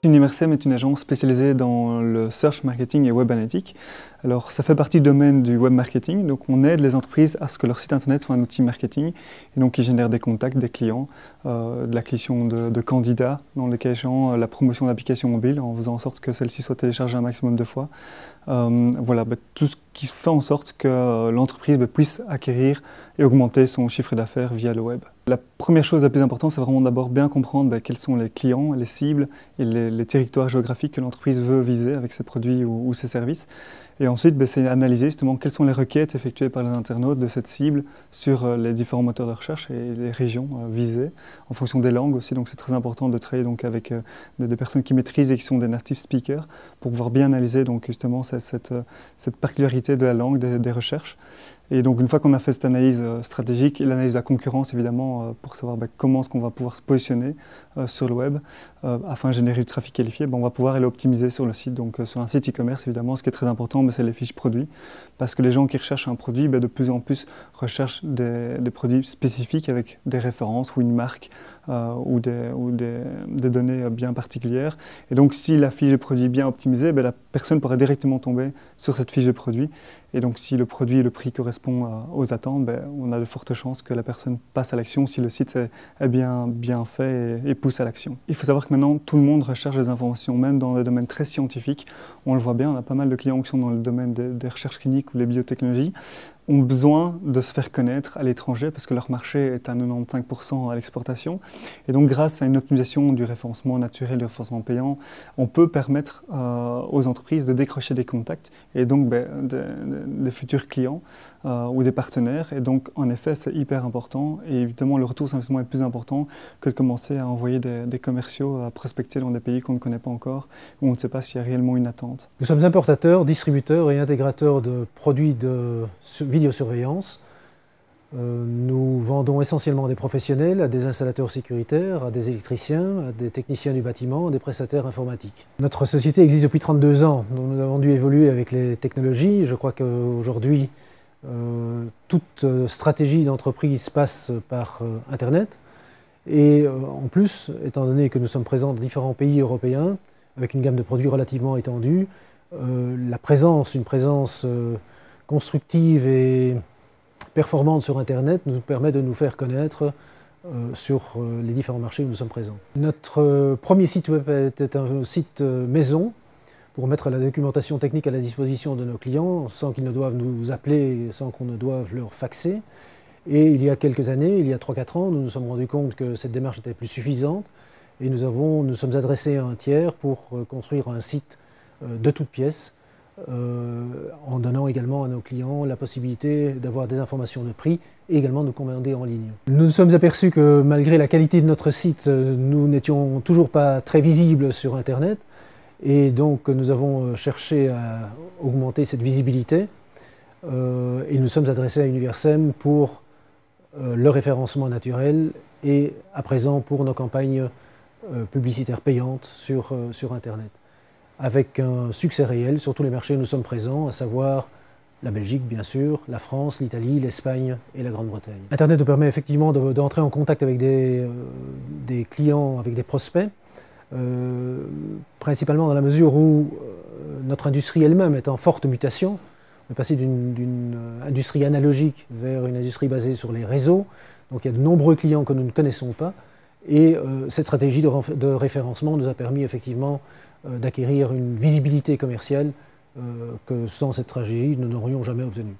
Unimersem est une agence spécialisée dans le search marketing et web analytics. Alors, ça fait partie du domaine du web marketing. Donc, on aide les entreprises à ce que leur site internet soit un outil marketing. Et donc, ils génèrent des contacts, des clients, de l'acquisition de candidats, dans le cas échéant, la promotion d'applications mobiles, en faisant en sorte que celles-ci soient téléchargées un maximum de fois. Voilà, tout ce qui fait en sorte que l'entreprise puisse acquérir et augmenter son chiffre d'affaires via le web. La première chose la plus importante, c'est vraiment d'abord bien comprendre quels sont les clients, les cibles et les territoires géographiques que l'entreprise veut viser avec ses produits ou ses services. Et ensuite, c'est analyser justement quelles sont les requêtes effectuées par les internautes de cette cible sur les différents moteurs de recherche et les régions visées, en fonction des langues aussi. Donc c'est très important de travailler donc, avec des personnes qui maîtrisent et qui sont des native speakers pour pouvoir bien analyser donc, justement cette particularité de la langue, des recherches. Et donc une fois qu'on a fait cette analyse stratégique et l'analyse de la concurrence évidemment pour savoir comment est-ce qu'on va pouvoir se positionner sur le web afin de générer du trafic qualifié, on va pouvoir aller optimiser sur le site. Donc sur un site e-commerce évidemment ce qui est très important c'est les fiches produits parce que les gens qui recherchent un produit de plus en plus recherchent des produits spécifiques avec des références ou une marque ou des données bien particulières. Et donc si la fiche de produit est bien optimisée, la personne pourra directement tomber sur cette fiche de produit. Et donc si le produit et le prix correspondent aux attentes, on a de fortes chances que la personne passe à l'action si le site est bien fait et pousse à l'action. Il faut savoir que maintenant tout le monde recherche des informations, même dans des domaines très scientifiques. On le voit bien, on a pas mal de clients qui sont dans le domaine des recherches cliniques ou des biotechnologies, ont besoin de se faire connaître à l'étranger parce que leur marché est à 95% à l'exportation. Et donc grâce à une optimisation du référencement naturel, du référencement payant, on peut permettre aux entreprises de décrocher des contacts et donc des futurs clients ou des partenaires. Et donc en effet c'est hyper important et évidemment le retour sur investissement est plus important que de commencer à envoyer des commerciaux à prospecter dans des pays qu'on ne connaît pas encore, où on ne sait pas s'il y a réellement une attente. Nous sommes importateurs, distributeurs et intégrateurs de produits de vidéosurveillance. Nous vendons essentiellement à des professionnels, à des installateurs sécuritaires, à des électriciens, à des techniciens du bâtiment, à des prestataires informatiques. Notre société existe depuis 32 ans, donc nous avons dû évoluer avec les technologies. Je crois qu'aujourd'hui, toute stratégie d'entreprise passe par Internet. Et en plus, étant donné que nous sommes présents dans différents pays européens, avec une gamme de produits relativement étendue, une présence constructive et performante sur Internet nous permet de nous faire connaître sur les différents marchés où nous sommes présents. Notre premier site web était un site maison pour mettre la documentation technique à la disposition de nos clients sans qu'ils ne doivent nous appeler, sans qu'on ne doive leur faxer. Et il y a quelques années, il y a 3-4 ans, nous nous sommes rendus compte que cette démarche était plus suffisante et nous sommes adressés à un tiers pour construire un site de toutes pièces en donnant également à nos clients la possibilité d'avoir des informations de prix et également de nous commander en ligne. Nous nous sommes aperçus que malgré la qualité de notre site, nous n'étions toujours pas très visibles sur Internet et donc nous avons cherché à augmenter cette visibilité et nous sommes adressés à Universem pour le référencement naturel et à présent pour nos campagnes publicitaires payantes sur Internet, avec un succès réel sur tous les marchés où nous sommes présents, à savoir la Belgique bien sûr, la France, l'Italie, l'Espagne et la Grande-Bretagne. Internet nous permet effectivement d'entrer en contact avec des clients, avec des prospects, principalement dans la mesure où notre industrie elle-même est en forte mutation. On est passé d'une industrie analogique vers une industrie basée sur les réseaux, donc il y a de nombreux clients que nous ne connaissons pas. Et cette stratégie de référencement nous a permis effectivement d'acquérir une visibilité commerciale que sans cette stratégie nous n'aurions jamais obtenue.